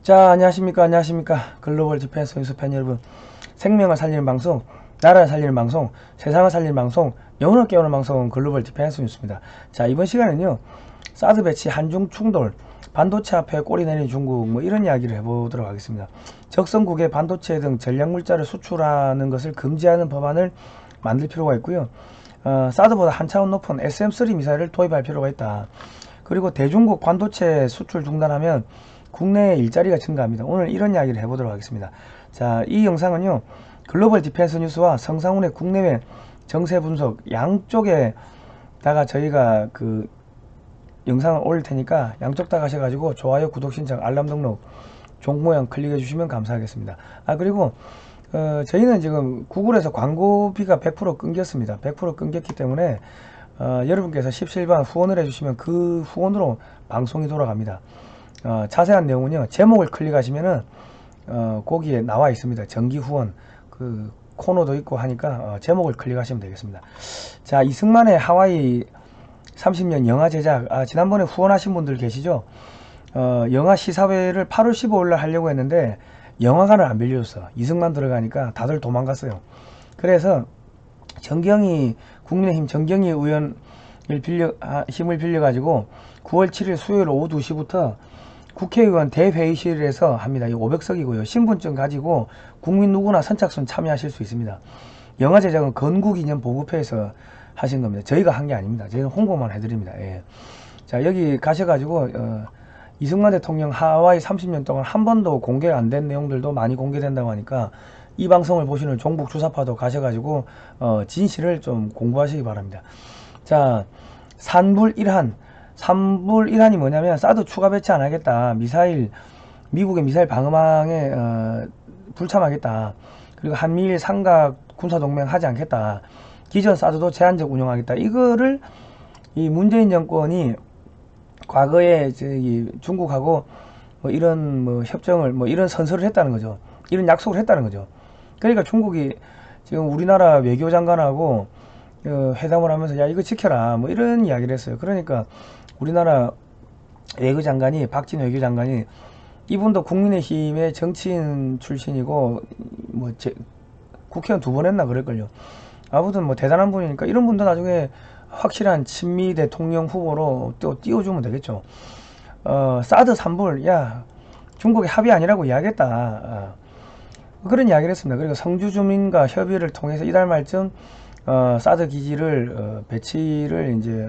자, 안녕하십니까. 글로벌 디펜스 뉴스 팬 여러분. 생명을 살리는 방송, 나라를 살리는 방송, 세상을 살리는 방송, 영혼을 깨우는 방송, 글로벌 디펜스 뉴스입니다. 자, 이번 시간은요, 사드 배치, 한중 충돌, 반도체 앞에 꼬리 내린 중국, 뭐 이런 이야기를 해보도록 하겠습니다. 적성국에 반도체 등 전략물자를 수출하는 것을 금지하는 법안을 만들 필요가 있고요. 사드보다 한 차원 높은 SM-3 미사일을 도입할 필요가 있다. 그리고 대중국 반도체 수출 중단하면 국내의 일자리가 증가합니다. 오늘 이런 이야기를 해보도록 하겠습니다. 자, 이 영상은요, 글로벌 디펜스 뉴스와 성상훈의 국내외 정세 분석 양쪽에다가 저희가 그 영상을 올릴 테니까 양쪽 다 가셔가지고 좋아요, 구독 신청, 알람 등록, 종 모양 클릭해 주시면 감사하겠습니다. 그리고 저희는 지금 구글에서 광고비가 100% 끊겼습니다. 100% 끊겼기 때문에 여러분께서 17번 후원을 해주시면 그 후원으로 방송이 돌아갑니다. 자세한 내용은요, 제목을 클릭하시면은 거기에 나와 있습니다. 정기 후원 그 코너도 있고 하니까 제목을 클릭하시면 되겠습니다. 자, 이승만의 하와이 30년 영화 제작, 지난번에 후원하신 분들 계시죠? 영화 시사회를 8월 15일날 하려고 했는데 영화관을 안 빌려줬어. 이승만 들어가니까 다들 도망갔어요. 그래서 정경희, 국민의힘 정경희 의원을 힘을 빌려가지고 9월 7일 수요일 오후 2시부터 국회의원 대회의실에서 합니다. 이 500석이고요. 신분증 가지고 국민 누구나 선착순 참여하실 수 있습니다. 영화 제작은 건국기념 보급회에서 하신 겁니다. 저희가 한 게 아닙니다. 저희는 홍보만 해드립니다. 예. 자, 여기 가셔가지고 이승만 대통령 하와이 30년 동안 한 번도 공개가 안 된 내용들도 많이 공개된다고 하니까 이 방송을 보시는 종북 주사파도 가셔가지고 진실을 좀 공부하시기 바랍니다. 자, 산불 1한. 산불 1한이 뭐냐면 사드 추가 배치 안 하겠다. 미국의 미사일 방어망에 불참하겠다. 그리고 한미일 삼각 군사동맹 하지 않겠다. 기존 사드도 제한적 운영하겠다. 이거를 이 문재인 정권이 과거에 중국하고 뭐 이런 뭐 협정을 뭐 이런 선서를 했다는 거죠. 이런 약속을 했다는 거죠. 그러니까 중국이 지금 우리나라 외교장관하고 회담을 하면서 야 이거 지켜라 뭐 이런 이야기를 했어요. 그러니까 우리나라 외교장관이 박진 외교장관이 이분도 국민의힘의 정치인 출신이고 뭐 국회의원 2번 했나 그럴걸요. 아무튼 뭐 대단한 분이니까 이런 분도 나중에 확실한 친미 대통령 후보로 또 띄워주면 되겠죠. 사드 산불 야 중국의 합의 아니라고 이야기했다. 그런 이야기를 했습니다. 그리고 성주 주민과 협의를 통해서 이달 말쯤 사드 기지를 배치를 이제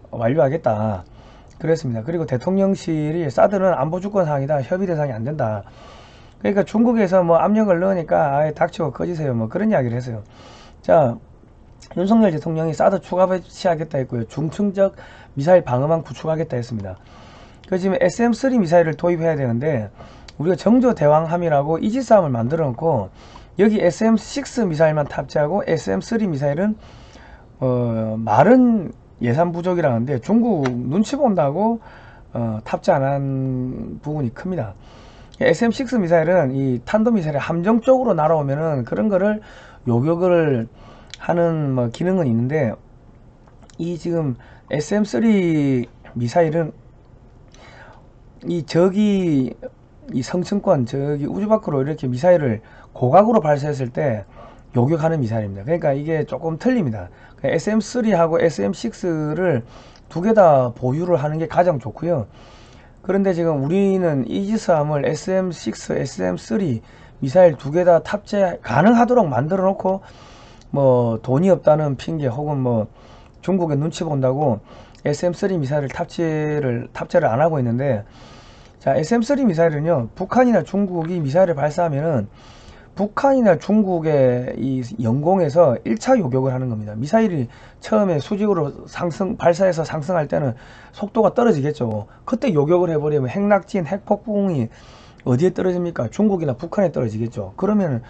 완료하겠다 그랬습니다. 그리고 대통령실이 사드는 안보 주권 사항이다. 협의 대상이 안 된다. 그러니까 중국에서 뭐 압력을 넣으니까 아예 닥치고 꺼지세요. 뭐 그런 이야기를 했어요. 자, 윤석열 대통령이 사드 추가 배치하겠다 했고요. 중층적 미사일 방어망 구축하겠다 했습니다. 그 지금 SM-3 미사일을 도입해야 되는데 우리가 정조 대왕함이라고 이지스함을 만들어 놓고 여기 SM-6 미사일만 탑재하고 SM-3 미사일은 말은 예산 부족이라는데 중국 눈치 본다고 탑재 안 한 부분이 큽니다. SM-6 미사일은 이 탄도미사일이 함정 쪽으로 날아오면은 그런 거를 요격을 하는 뭐 기능은 있는데 이 지금 SM-3 미사일은 이 적이 이 성층권 저기 우주 밖으로 이렇게 미사일을 고각으로 발사했을 때 요격하는 미사일입니다. 그러니까 이게 조금 틀립니다. SM-3하고 SM-6를 두 개 다 보유를 하는 게 가장 좋고요. 그런데 지금 우리는 이지스함을 SM-6, SM-3 미사일 두 개 다 탑재 가능하도록 만들어 놓고 뭐 돈이 없다는 핑계 혹은 뭐 중국의 눈치 본다고 SM-3 미사일을 탑재를 안 하고 있는데 자, SM-3 미사일은요, 북한이나 중국이 미사일을 발사하면은 북한이나 중국의 이 영공에서 1차 요격을 하는 겁니다. 미사일이 처음에 수직으로 발사해서 상승할 때는 속도가 떨어지겠죠. 그때 요격을 해버리면 핵낙진, 핵폭풍이 어디에 떨어집니까? 중국이나 북한에 떨어지겠죠. 그러면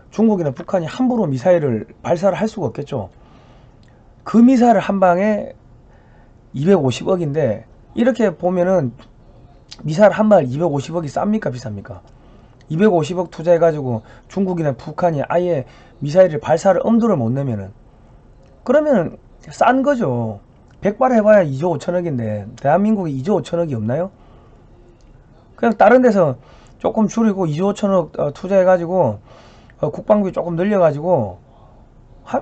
중국이나 북한이 함부로 미사일을 발사를 할 수가 없겠죠. 그 미사일을 한 방에 250억인데 이렇게 보면은 미사일 한 발 250억이 쌉니까 비쌉니까? 250억 투자해가지고 중국이나 북한이 아예 미사일을 발사를 엄두를 못 내면은 그러면 싼 거죠. 100발 해봐야 2조 5천억인데 대한민국에 2조 5천억이 없나요? 그냥 다른 데서 조금 줄이고 2조 5천억 투자해가지고 국방비 조금 늘려가지고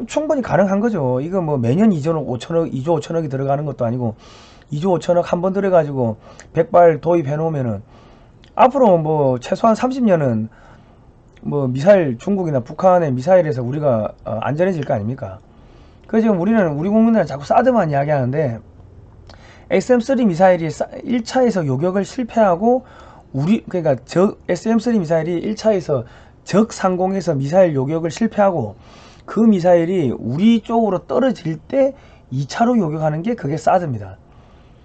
충분히 가능한 거죠. 이거 뭐 매년 2조 5천억이 들어가는 것도 아니고 2조 5천억 한 번 들어가지고 100발 도입해 놓으면은 앞으로 뭐 최소한 30년은 뭐 미사일, 중국이나 북한의 미사일에서 우리가 안전해질 거 아닙니까? 그 지금 우리 국민들은 자꾸 사드만 이야기하는데 SM3 미사일이 1차에서 요격을 실패하고 그러니까 SM3 미사일이 1차에서 적 상공에서 미사일 요격을 실패하고 그 미사일이 우리 쪽으로 떨어질 때 2차로 요격하는 게 그게 사드입니다.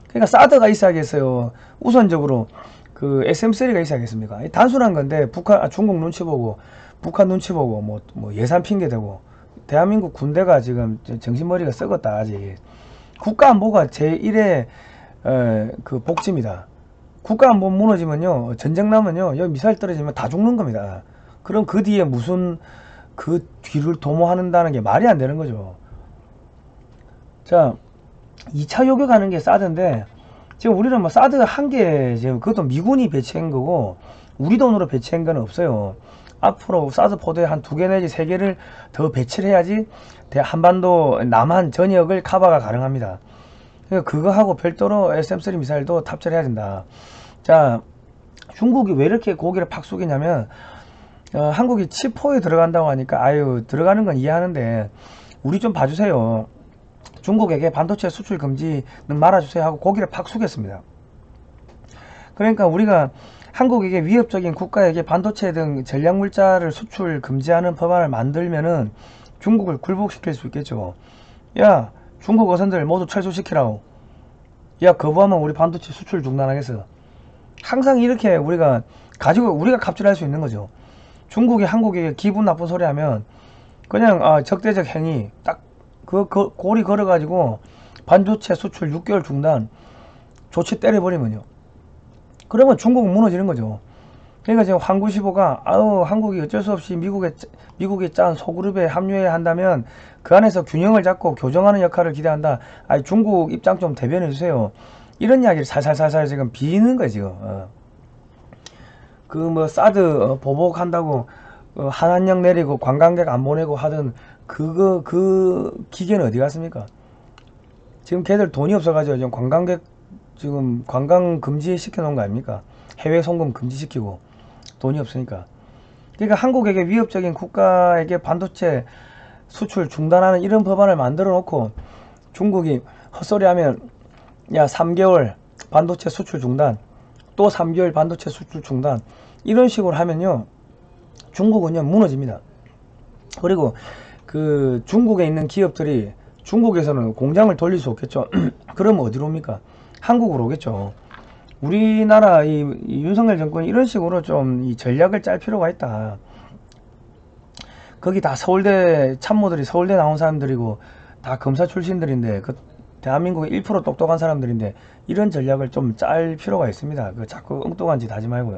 그러니까 사드가 있어야겠어요. 우선적으로 그 SM3가 있어야겠습니까? 단순한 건데 중국 눈치 보고 북한 눈치 보고 뭐 예산 핑계 대고 대한민국 군대가 지금 정신머리가 썩었다. 아직 국가안보가 제1의 그 복지입니다. 국가안보 무너지면요, 전쟁 나면요, 여기 미사일 떨어지면 다 죽는 겁니다. 그럼 그 뒤에 무슨 그 뒤를 도모한다는 게 말이 안 되는 거죠. 자, 2차 요격하는 게 사드인데 지금 우리는 뭐 사드 한 개, 지금 그것도 미군이 배치한 거고 우리 돈으로 배치한 건 없어요. 앞으로 사드 포대에 한 2개 내지 3개를 더 배치를 해야지 한반도 남한 전역을 커버가 가능합니다. 그거 하고 별도로 SM3 미사일도 탑재를 해야 된다. 자, 중국이 왜 이렇게 고기를 팍 숙이냐면 한국이 치포에 들어간다고 하니까 아유 들어가는 건 이해하는데 우리 좀 봐주세요. 중국에게 반도체 수출 금지는 말아주세요 하고 고기를 팍 숙였습니다. 그러니까 우리가 한국에게 위협적인 국가에게 반도체 등 전략물자를 수출 금지하는 법안을 만들면은 중국을 굴복시킬 수 있겠죠. 야, 중국 어선들 모두 철수시키라고. 야, 거부하면 우리 반도체 수출 중단하겠어. 항상 이렇게 우리가 갑질할 수 있는 거죠. 중국이 한국에게 기분 나쁜 소리 하면 그냥 적대적 행위 딱 고리 걸어가지고 반도체 수출 6개월 중단 조치 때려버리면요. 그러면 중국은 무너지는 거죠. 그러니까 지금 황구시보가 한국이 어쩔 수 없이 미국이 짠 소그룹에 합류해야 한다면 그 안에서 균형을 잡고 교정하는 역할을 기대한다. 중국 입장 좀 대변해 주세요. 이런 이야기를 살살살살 지금 비는 거예요 지금. 그 뭐 사드 보복한다고 한한령 내리고 관광객 안 보내고 하던 그 기계는 어디 갔습니까? 지금 걔들 돈이 없어가지고 지금 관광 금지 시켜 놓은 거 아닙니까? 해외 송금 금지시키고 돈이 없으니까. 그러니까 한국에게 위협적인 국가에게 반도체 수출 중단하는 이런 법안을 만들어 놓고 중국이 헛소리 하면 야 3개월 반도체 수출 중단 또 3개월 반도체 수출 중단 이런 식으로 하면요 중국은요 무너집니다. 그리고 그 중국에 있는 기업들이 중국에서는 공장을 돌릴 수 없겠죠. 그러면 어디로 옵니까? 한국으로 오겠죠. 우리나라 이 윤석열 정권이 이런 식으로 좀 이 전략을 짤 필요가 있다. 거기 다 서울대 참모들이 서울대 나온 사람들이고 다 검사 출신들인데 그 대한민국의 1% 똑똑한 사람들인데 이런 전략을 좀 짤 필요가 있습니다. 그 자꾸 엉뚱한 짓 하지 말고.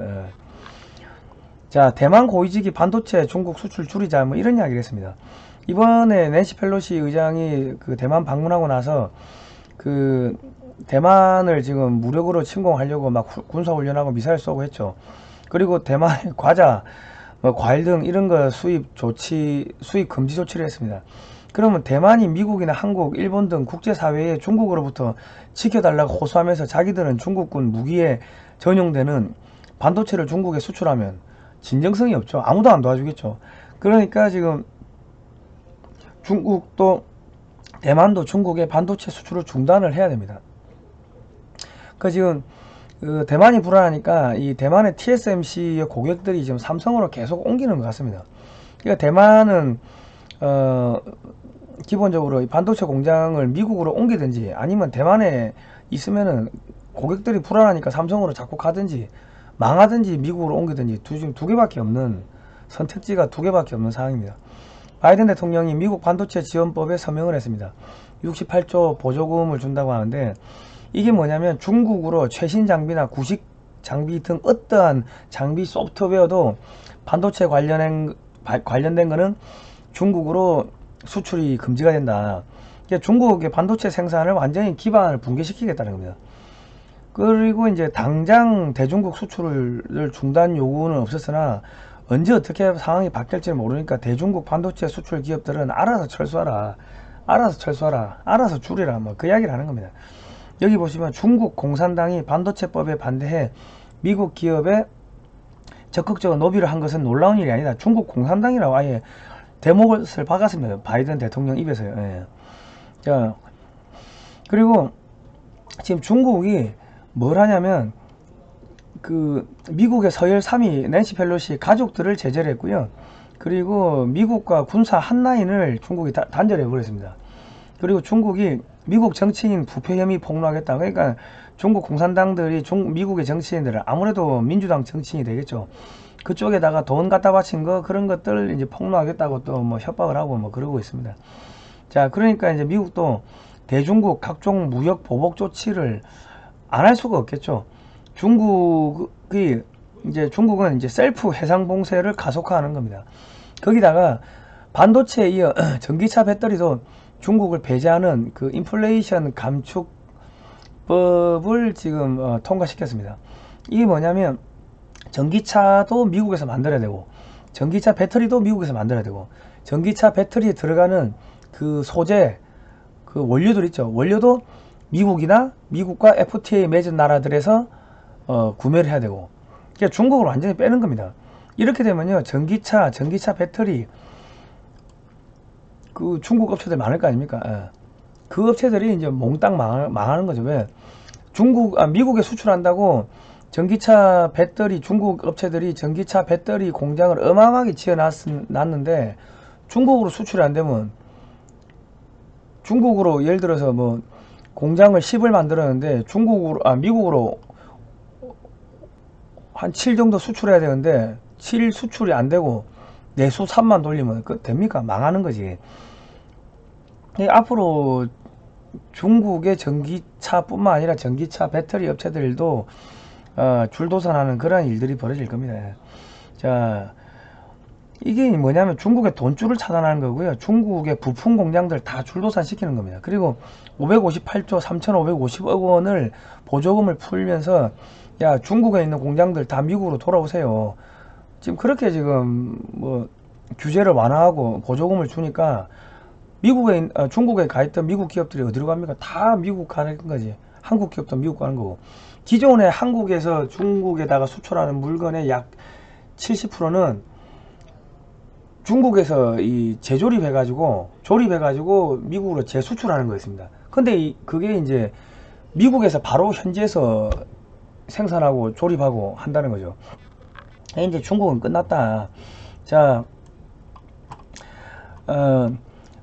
자, 대만 고위직이 반도체 중국 수출 줄이자 뭐 이런 이야기를 했습니다. 이번에 낸시 펠로시 의장이 그 대만 방문하고 나서 그 대만을 지금 무력으로 침공하려고 막 군사훈련하고 미사일 쏘고 했죠. 그리고 대만의 과자, 뭐 과일 등 이런 거 수입 금지 조치를 했습니다. 그러면 대만이 미국이나 한국, 일본 등 국제사회에 중국으로부터 지켜달라고 호소하면서 자기들은 중국군 무기에 전용되는 반도체를 중국에 수출하면 진정성이 없죠. 아무도 안 도와주겠죠. 그러니까 지금 대만도 중국의 반도체 수출을 중단을 해야 됩니다. 그 지금 대만이 불안하니까 이 대만의 TSMC의 고객들이 지금 삼성으로 계속 옮기는 것 같습니다. 그러니까 대만은 기본적으로 이 반도체 공장을 미국으로 옮기든지 아니면 대만에 있으면은 고객들이 불안하니까 삼성으로 자꾸 가든지 망하든지 미국으로 옮기든지 지금 두 개밖에 없는 선택지가 두 개밖에 없는 상황입니다. 바이든 대통령이 미국 반도체 지원법에 서명을 했습니다. 68조 보조금을 준다고 하는데 이게 뭐냐면 중국으로 최신 장비나 구식 장비 등 어떠한 장비 소프트웨어도 반도체 관련된 거는 중국으로 수출이 금지가 된다. 중국의 반도체 생산을 완전히 기반을 붕괴시키겠다는 겁니다. 그리고 이제 당장 대중국 수출을 중단 요구는 없었으나 언제 어떻게 상황이 바뀔지 모르니까 대중국 반도체 수출 기업들은 알아서 철수하라, 알아서 철수하라, 알아서 줄이라, 뭐 그 이야기를 하는 겁니다. 여기 보시면 중국 공산당이 반도체법에 반대해 미국 기업에 적극적으로 노비를 한 것은 놀라운 일이 아니다. 중국 공산당이라고 아예 대목을 박았습니다. 바이든 대통령 입에서요. 예. 자, 그리고 지금 중국이 뭘 하냐면 그 미국의 서열 3위 낸시 펠로시 가족들을 제재를 했고요. 그리고 미국과 군사 한라인을 중국이 단절해 버렸습니다. 그리고 중국이 미국 정치인 부패 혐의 폭로하겠다. 그러니까 중국 공산당들이 미국의 정치인들을 아무래도 민주당 정치인이 되겠죠. 그쪽에다가 돈 갖다 바친 거 그런 것들 이제 폭로하겠다고 또 뭐 협박을 하고 뭐 그러고 있습니다. 자, 그러니까 이제 미국도 대중국 각종 무역 보복 조치를 안 할 수가 없겠죠. 중국은 이제 셀프 해상 봉쇄를 가속화하는 겁니다. 거기다가 반도체에 이어 전기차 배터리도 중국을 배제하는 그 인플레이션 감축법을 지금 통과시켰습니다. 이게 뭐냐면 전기차도 미국에서 만들어야 되고 전기차 배터리도 미국에서 만들어야 되고 전기차 배터리에 들어가는 그 소재 그 원료들 있죠. 원료도 미국과 FTA 맺은 나라들에서 구매를 해야 되고 그러니까 중국을 완전히 빼는 겁니다. 이렇게 되면요 전기차 배터리 그 중국 업체들 많을 거 아닙니까? 예. 그 업체들이 이제 몽땅 망하는 거죠. 왜? 미국에 수출한다고 전기차 배터리 중국 업체들이 전기차 배터리 공장을 어마어마하게 지어놨는데 중국으로 수출이 안 되면 중국으로 예를 들어서 뭐 공장을 10을 만들었는데 미국으로 한 7 정도 수출해야 되는데 7 수출이 안 되고 내수 3만 돌리면 됩니까? 망하는 거지. 앞으로 중국의 전기차뿐만 아니라 전기차 배터리 업체들도 줄도산하는 그런 일들이 벌어질 겁니다. 자, 이게 뭐냐면 중국의 돈줄을 차단하는 거고요. 중국의 부품 공장들 다 줄도산 시키는 겁니다. 그리고 558조 3,550억 원을 보조금을 풀면서 야 중국에 있는 공장들 다 미국으로 돌아오세요. 지금 그렇게 지금 뭐 규제를 완화하고 보조금을 주니까 중국에 가 있던 미국 기업들이 어디로 갑니까? 다 미국 가는 거지. 한국 기업도 미국 가는 거고. 기존에 한국에서 중국에다가 수출하는 물건의 약 70%는 중국에서 조립해가지고 미국으로 재수출하는 거였습니다. 근데 그게 이제 미국에서 바로 현지에서 생산하고 조립하고 한다는 거죠. 이제 중국은 끝났다. 자,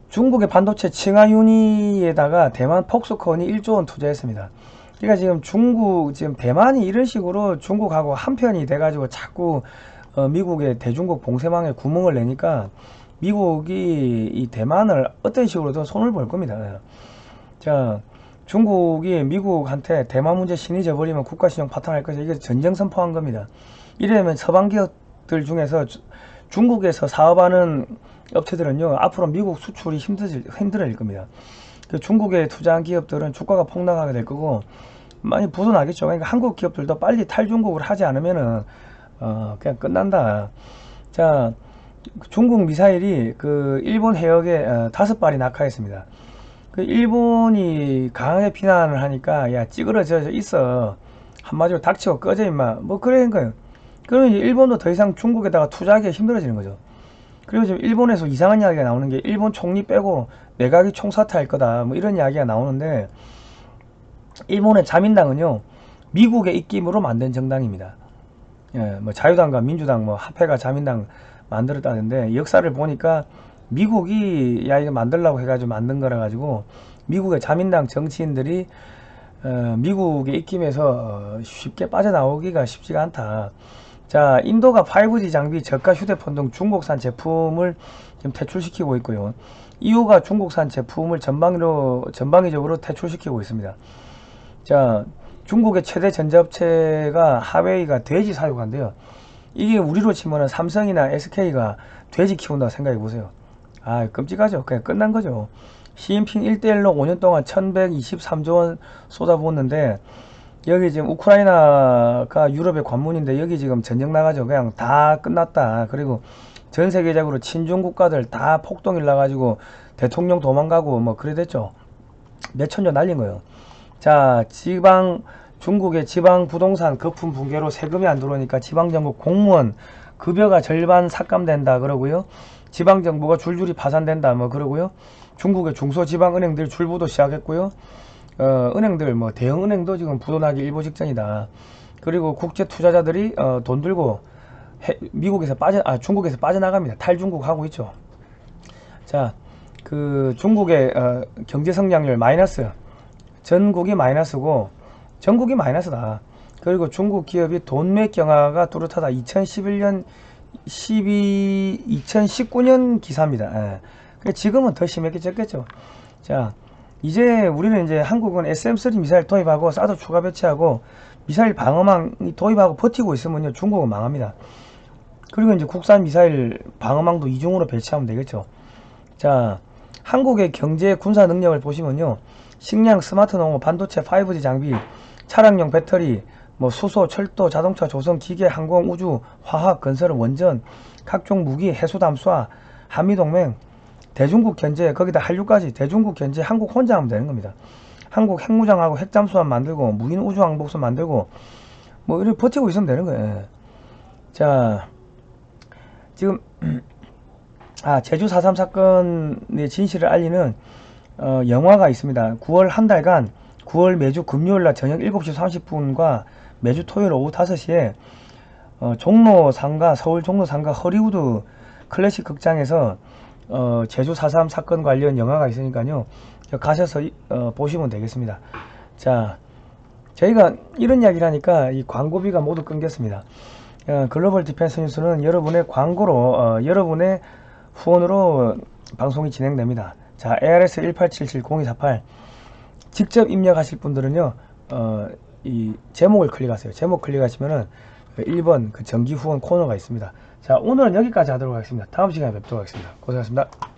중국의 반도체 칭화유니에다가 대만 폭스콘이 1조 원 투자했습니다. 그러니까 지금 대만이 이런 식으로 중국하고 한편이 돼가지고 자꾸 미국의 대중국 봉쇄망에 구멍을 내니까 미국이 이 대만을 어떤 식으로든 손을 볼 겁니다. 자, 중국이 미국한테 대만 문제 신이 져버리면 국가신용 파탄할 것이다. 이게 전쟁 선포한 겁니다. 이러면 서방 기업들 중에서 중국에서 사업하는 업체들은요 앞으로 미국 수출이 힘들어질 겁니다. 중국에 투자한 기업들은 주가가 폭락하게 될 거고 많이 부도나겠죠. 그러니까 한국 기업들도 빨리 탈중국을 하지 않으면은 그냥 끝난다. 자, 중국 미사일이 그 일본 해역에 5발이 낙하했습니다. 그 일본이 강하게 비난을 하니까 야 찌그러져 있어, 한마디로 닥치고 꺼져 임마, 뭐 그런 거예요. 그러면 일본도 더 이상 중국에다가 투자하기가 힘들어지는 거죠. 그리고 지금 일본에서 이상한 이야기가 나오는 게 일본 총리 빼고 내각이 총사퇴할 거다 뭐 이런 이야기가 나오는데, 일본의 자민당은요 미국의 입김으로 만든 정당입니다. 예, 뭐 자유당과 민주당 뭐 합해가 자민당 만들었다는데, 역사를 보니까 미국이 야 이거 만들라고 해가지고 만든 거라 가지고 미국의 자민당 정치인들이 미국의 입김에서 쉽게 빠져나오기가 쉽지가 않다. 자, 인도가 5G 장비, 저가 휴대폰 등 중국산 제품을 지금 퇴출시키고 있고요. EU가 중국산 제품을 전방위적으로 퇴출시키고 있습니다. 자, 중국의 최대 전자업체가 하웨이가 돼지 사육한대요. 이게 우리로 치면 삼성이나 SK가 돼지 키운다고 생각해 보세요. 아, 끔찍하죠. 그냥 끝난 거죠. 시진핑 1대1로 5년 동안 1123조 원 쏟아부었는데 여기 지금 우크라이나가 유럽의 관문인데 여기 지금 전쟁 나가지고 그냥 다 끝났다. 그리고 전 세계적으로 친중 국가들 다 폭동일 나가지고 대통령 도망가고 뭐 그래 됐죠. 몇천 년 날린 거예요. 자, 중국의 지방 부동산 거품 붕괴로 세금이 안 들어오니까 지방정부 공무원 급여가 절반 삭감된다 그러고요. 지방정부가 줄줄이 파산된다 뭐 그러고요. 중국의 중소지방은행들 줄부도 시작했고요. 은행들 뭐 대형은행도 지금 부도나기 일보 직전이다. 그리고 국제 투자자들이 돈 들고 중국에서 빠져나갑니다. 탈중국 하고 있죠. 자, 그 중국의 경제 성장률 마이너스, 전국이 마이너스고 전국이 마이너스다. 그리고 중국 기업이 돈맥 경화가 뚜렷하다. 2019년 기사입니다. 예. 지금은 더 심했겠죠. 자, 이제 우리는 이제 한국은 SM-3 미사일 도입하고 사드 추가 배치하고 미사일 방어망 도입하고 버티고 있으면요 중국은 망합니다. 그리고 이제 국산 미사일 방어망도 이중으로 배치하면 되겠죠. 자, 한국의 경제 군사 능력을 보시면요, 식량, 스마트 농업, 반도체, 5G 장비, 차량용 배터리, 뭐 수소, 철도, 자동차, 조선, 기계, 항공, 우주, 화학, 건설, 원전, 각종 무기, 해수담수화, 한미동맹, 대중국 견제, 거기다 한류까지 대중국 견제 한국 혼자 하면 되는 겁니다. 한국 핵무장하고 핵잠수함 만들고 무인 우주항복선 만들고 뭐 이렇게 버티고 있으면 되는 거예요. 자, 지금 제주 4.3 사건의 진실을 알리는 영화가 있습니다. 9월 한 달간 9월 매주 금요일날 저녁 7시 30분과 매주 토요일 오후 5시에 종로상가, 서울 종로상가 허리우드 클래식 극장에서 제주 4.3 사건 관련 영화가 있으니까요, 가셔서 보시면 되겠습니다. 자, 저희가 이런 이야기를 하니까 이 광고비가 모두 끊겼습니다. 글로벌 디펜스 뉴스는 여러분의 광고로 여러분의 후원으로 방송이 진행됩니다. 자, ARS 18770248 직접 입력하실 분들은요, 이 제목을 클릭하세요. 제목 클릭하시면은 1번 그 정기 후원 코너가 있습니다. 자, 오늘은 여기까지 하도록 하겠습니다. 다음 시간에 뵙도록 하겠습니다. 고생하셨습니다.